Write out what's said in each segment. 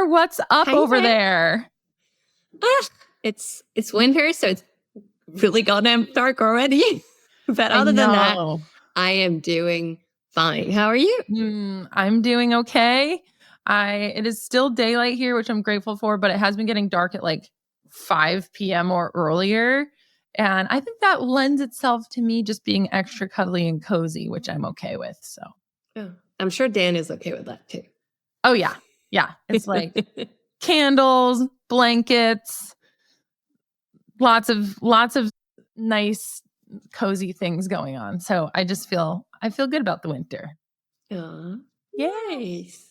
Claire, what's up over there? It's winter, so it's really goddamn dark already. But other than that, I am doing fine. How are you? I'm doing okay. It is still daylight here, which I'm grateful for, but it has been getting dark at like 5 p.m. or earlier. And I think that lends itself to me just being extra cuddly and cozy, which I'm okay with. So I'm sure Dan is okay with that too. Oh, yeah. Yeah. It's like candles, blankets, lots of nice, cozy things going on. So I feel good about the winter. Yes.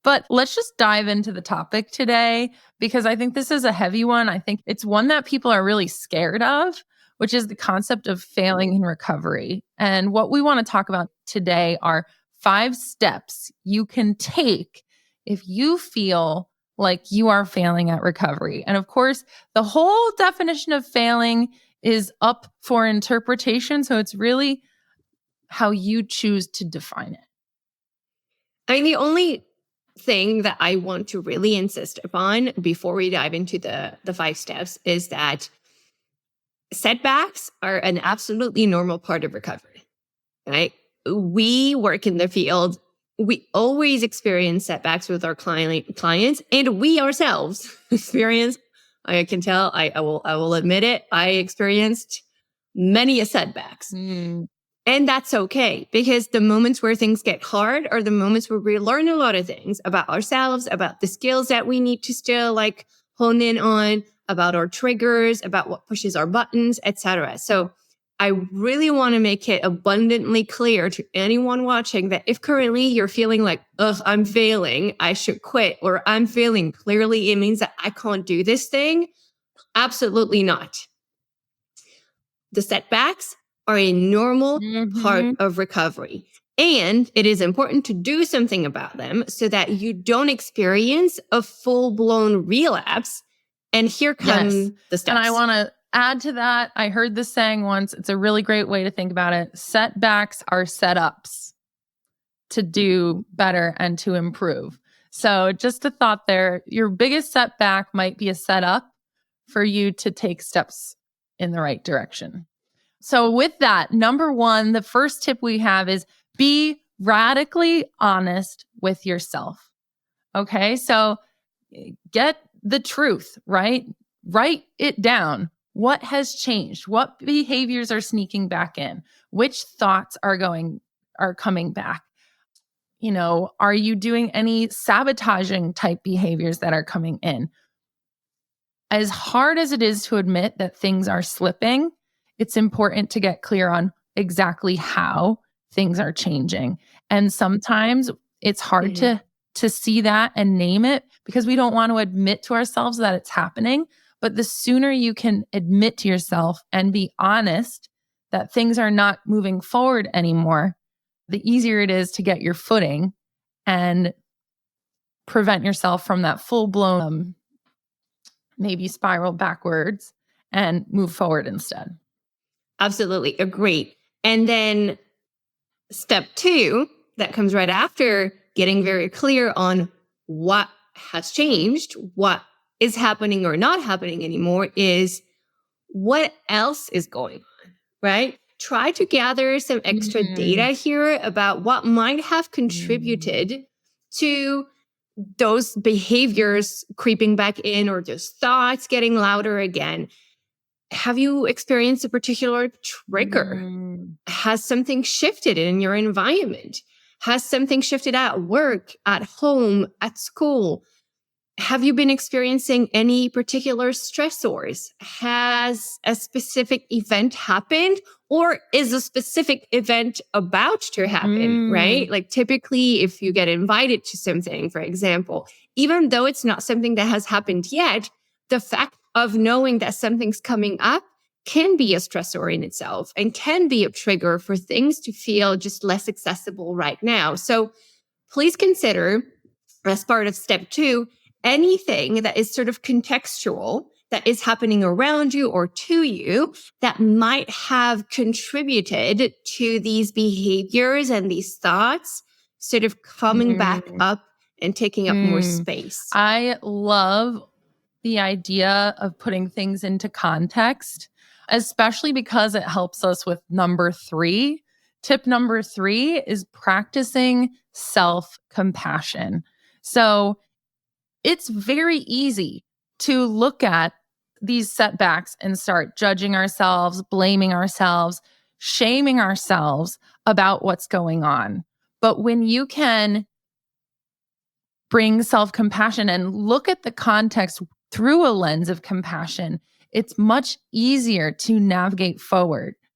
But let's just dive into the topic today, because I think this is a heavy one. I think it's one that people are really scared of, which is the concept of failing in recovery. And what we want to talk about today are 5 steps you can take if you feel like you are failing at recovery. And of course, the whole definition of failing is up for interpretation. So it's really how you choose to define it. I mean, the only thing that I want to really insist upon before we dive into the 5 steps is that setbacks are an absolutely normal part of recovery, right? We work in the field. We always experience setbacks with our clients, and we ourselves experience, I can tell, I will admit it, I experienced many setbacks. And that's okay, because the moments where things get hard are the moments where we learn a lot of things about ourselves, about the skills that we need to still like hone in on, about our triggers, about what pushes our buttons, etc. So I really want to make it abundantly clear to anyone watching that if currently you're feeling like, I'm failing, I should quit, or I'm failing, clearly it means that I can't do this thing. Absolutely not. The setbacks are a normal part of recovery. And it is important to do something about them so that you don't experience a full-blown relapse. And here come the steps. And I want to add to that. I heard this saying once. It's a really great way to think about it. Setbacks are setups to do better and to improve. So just a thought there. Your biggest setback might be a setup for you to take steps in the right direction. So with that, number 1, the first tip we have is be radically honest with yourself. Okay, so get the truth, right? Write it down. What has changed? What behaviors are sneaking back in? Which thoughts are coming back? You know, are you doing any sabotaging type behaviors that are coming in? As hard as it is to admit that things are slipping, it's important to get clear on exactly how things are changing. And sometimes it's hard to see that and name it because we don't want to admit to ourselves that it's happening. But the sooner you can admit to yourself and be honest that things are not moving forward anymore, the easier it is to get your footing and prevent yourself from that full-blown maybe spiral backwards and move forward instead. Absolutely. Agree. And then step 2 that comes right after getting very clear on what has changed, what is happening or not happening anymore, is what else is going on, right? Try to gather some extra data here about what might have contributed to those behaviors creeping back in or those thoughts getting louder again. Have you experienced a particular trigger? Has something shifted in your environment? Has something shifted at work, at home, at school? Have you been experiencing any particular stressors? Has a specific event happened, or is a specific event about to happen, right? Like typically if you get invited to something, for example, even though it's not something that has happened yet, the fact of knowing that something's coming up can be a stressor in itself and can be a trigger for things to feel just less accessible right now. So please consider, as part of step 2, anything that is sort of contextual that is happening around you or to you that might have contributed to these behaviors and these thoughts sort of coming back up and taking up more space. I love the idea of putting things into context, especially because it helps us with number 3. Tip number 3 is practicing self-compassion. So it's very easy to look at these setbacks and start judging ourselves, blaming ourselves, shaming ourselves about what's going on. But when you can bring self-compassion and look at the context through a lens of compassion, it's much easier to navigate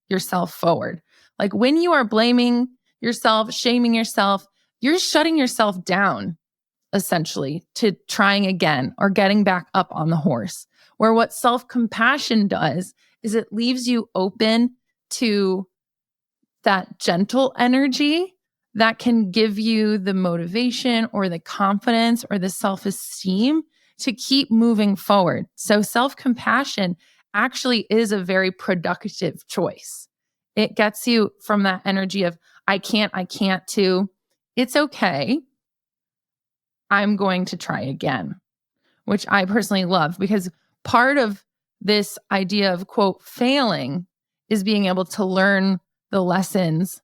yourself forward. Like when you are blaming yourself, shaming yourself, you're shutting yourself down essentially to trying again or getting back up on the horse. Where what self-compassion does is it leaves you open to that gentle energy that can give you the motivation or the confidence or the self-esteem to keep moving forward. So self-compassion actually is a very productive choice. It gets you from that energy of, I can't, to, it's okay. I'm going to try again, which I personally love because part of this idea of, quote, failing is being able to learn the lessons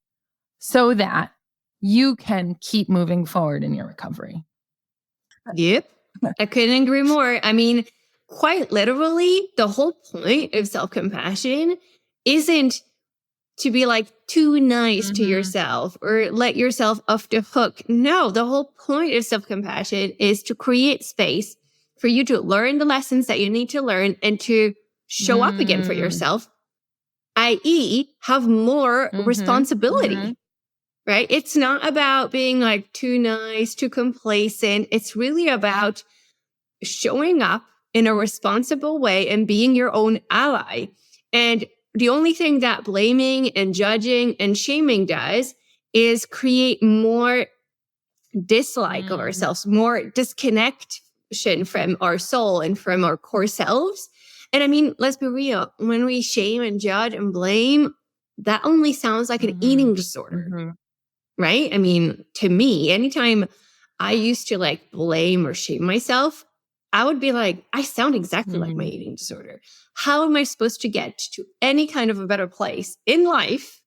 so that you can keep moving forward in your recovery. Yep. I couldn't agree more. I mean, quite literally, the whole point of self-compassion isn't to be like too nice to yourself or let yourself off the hook. No, the whole point of self-compassion is to create space for you to learn the lessons that you need to learn and to show up again for yourself, i.e., have more responsibility. Right? It's not about being like too nice, too complacent. It's really about showing up in a responsible way and being your own ally. And the only thing that blaming and judging and shaming does is create more dislike of ourselves, more disconnection from our soul and from our core selves. And I mean, let's be real. When we shame and judge and blame, that only sounds like an eating disorder. Right? I mean, to me, anytime I used to like blame or shame myself, I would be like, I sound exactly like my eating disorder. How am I supposed to get to any kind of a better place in life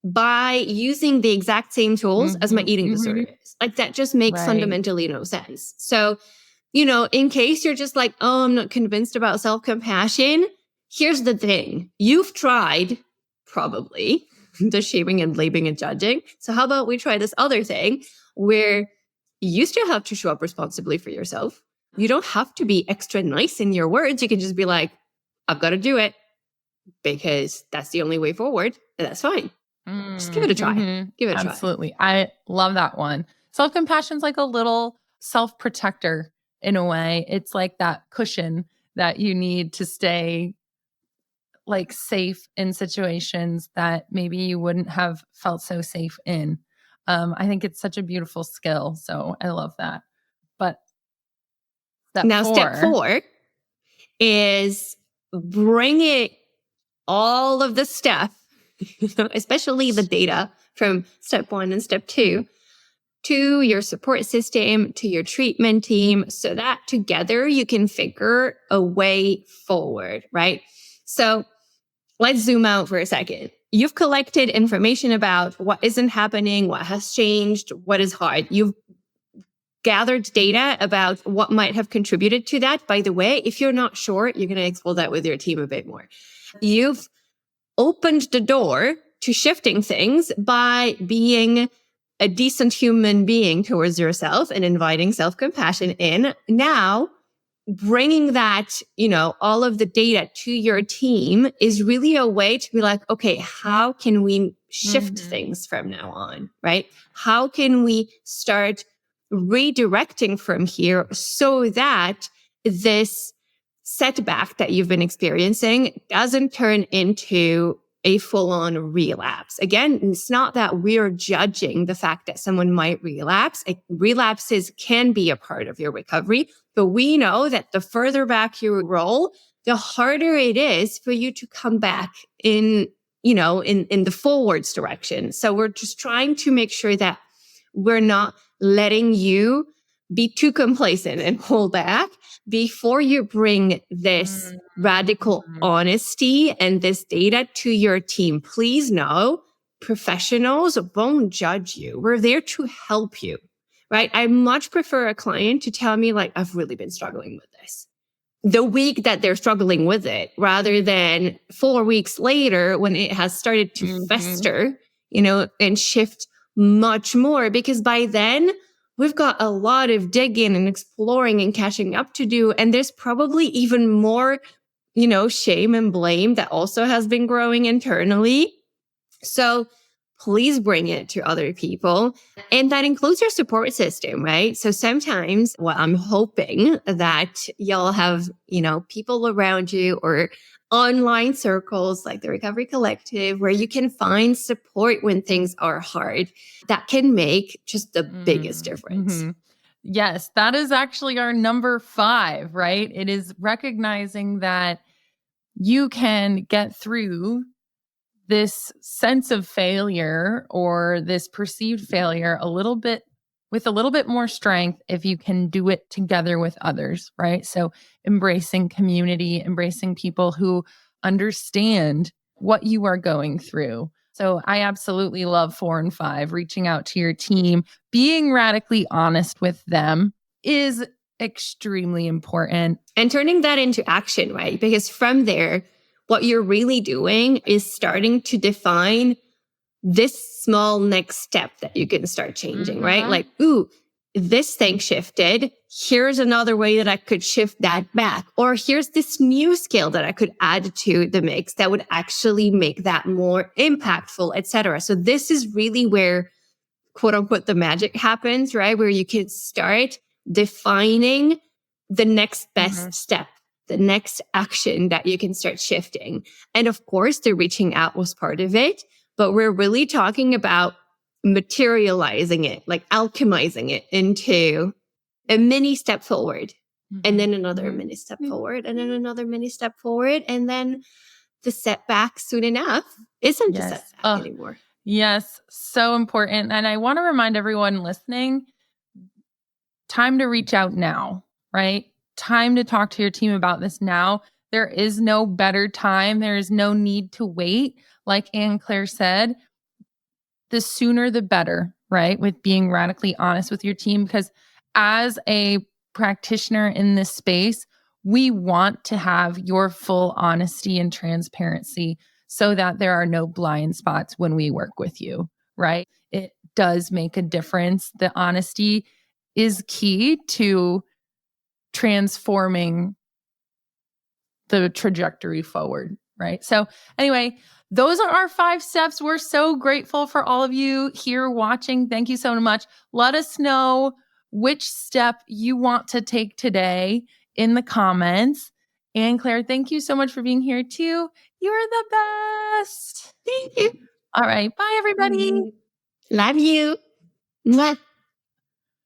by using the exact same tools as my eating disorder is? Like that just makes fundamentally no sense. So, you know, in case you're just like, oh, I'm not convinced about self-compassion, here's the thing. You've tried, probably, the shaming and blaming and judging. So how about we try this other thing where you still have to show up responsibly for yourself. You don't have to be extra nice in your words. You can just be like, I've got to do it because that's the only way forward. And that's fine. Just give it a try. Give it a try. Absolutely. I love that one. Self-compassion is like a little self-protector in a way. It's like that cushion that you need to stay like safe in situations that maybe you wouldn't have felt so safe in. I think it's such a beautiful skill. So I love that. But step 4 is bring it all of the stuff, especially the data from step 1 and step 2, to your support system, to your treatment team, so that together you can figure a way forward, right? So let's zoom out for a second. You've collected information about what isn't happening, what has changed, what is hard. You've gathered data about what might have contributed to that. By the way, if you're not sure, you're going to explore that with your team a bit more. You've opened the door to shifting things by being a decent human being towards yourself and inviting self-compassion in. Now, bringing that, all of the data to your team is really a way to be like, okay, how can we shift things from now on, right? How can we start redirecting from here so that this setback that you've been experiencing doesn't turn into a full-on relapse? Again, it's not that we're judging the fact that someone might relapse. Relapses can be a part of your recovery, but we know that the further back you roll, the harder it is for you to come back in the forwards direction. So we're just trying to make sure that we're not letting you be too complacent and hold back before you bring this radical honesty and this data to your team. Please know professionals won't judge you. We're there to help you, right? I much prefer a client to tell me like, I've really been struggling with this the week that they're struggling with it, rather than 4 weeks later when it has started to fester, and shift much more, because by then we've got a lot of digging and exploring and catching up to do. And there's probably even more, shame and blame that also has been growing internally. So please bring it to other people. And that includes your support system, right? So sometimes I'm hoping that y'all have, people around you or online circles like the Recovery Collective, where you can find support when things are hard. That can make just the biggest difference. Yes, that is actually our number 5, right? It is recognizing that you can get through this sense of failure or this perceived failure with a little bit more strength if you can do it together with others, right? So embracing community, embracing people who understand what you are going through. So I absolutely love 4 and 5, reaching out to your team, being radically honest with them is extremely important. And turning that into action, right? Because from there, what you're really doing is starting to define this small next step that you can start changing, right? Like, this thing shifted. Here's another way that I could shift that back. Or here's this new skill that I could add to the mix that would actually make that more impactful, etc. So this is really where, quote unquote, the magic happens, right? Where you can start defining the next best step, the next action that you can start shifting. And of course, the reaching out was part of it, but we're really talking about materializing it, like alchemizing it into a mini step forward, and then another mini step forward, and then another mini step forward. And then the setback soon enough isn't a setback anymore. Yes, so important. And I want to remind everyone listening, time to reach out now, right? Time to talk to your team about this now. There is no better time. There is no need to wait. Like Anne-Claire said, the sooner the better, right? With being radically honest with your team, because as a practitioner in this space, we want to have your full honesty and transparency so that there are no blind spots when we work with you, right? It does make a difference. The honesty is key to transforming the trajectory forward, right? So anyway, those are our 5 steps. We're so grateful for all of you here watching. Thank you so much. Let us know which step you want to take today in the comments. Anne-Claire, thank you so much for being here too. You're the best. Thank you. All right. Bye, everybody. Love you. Mwah.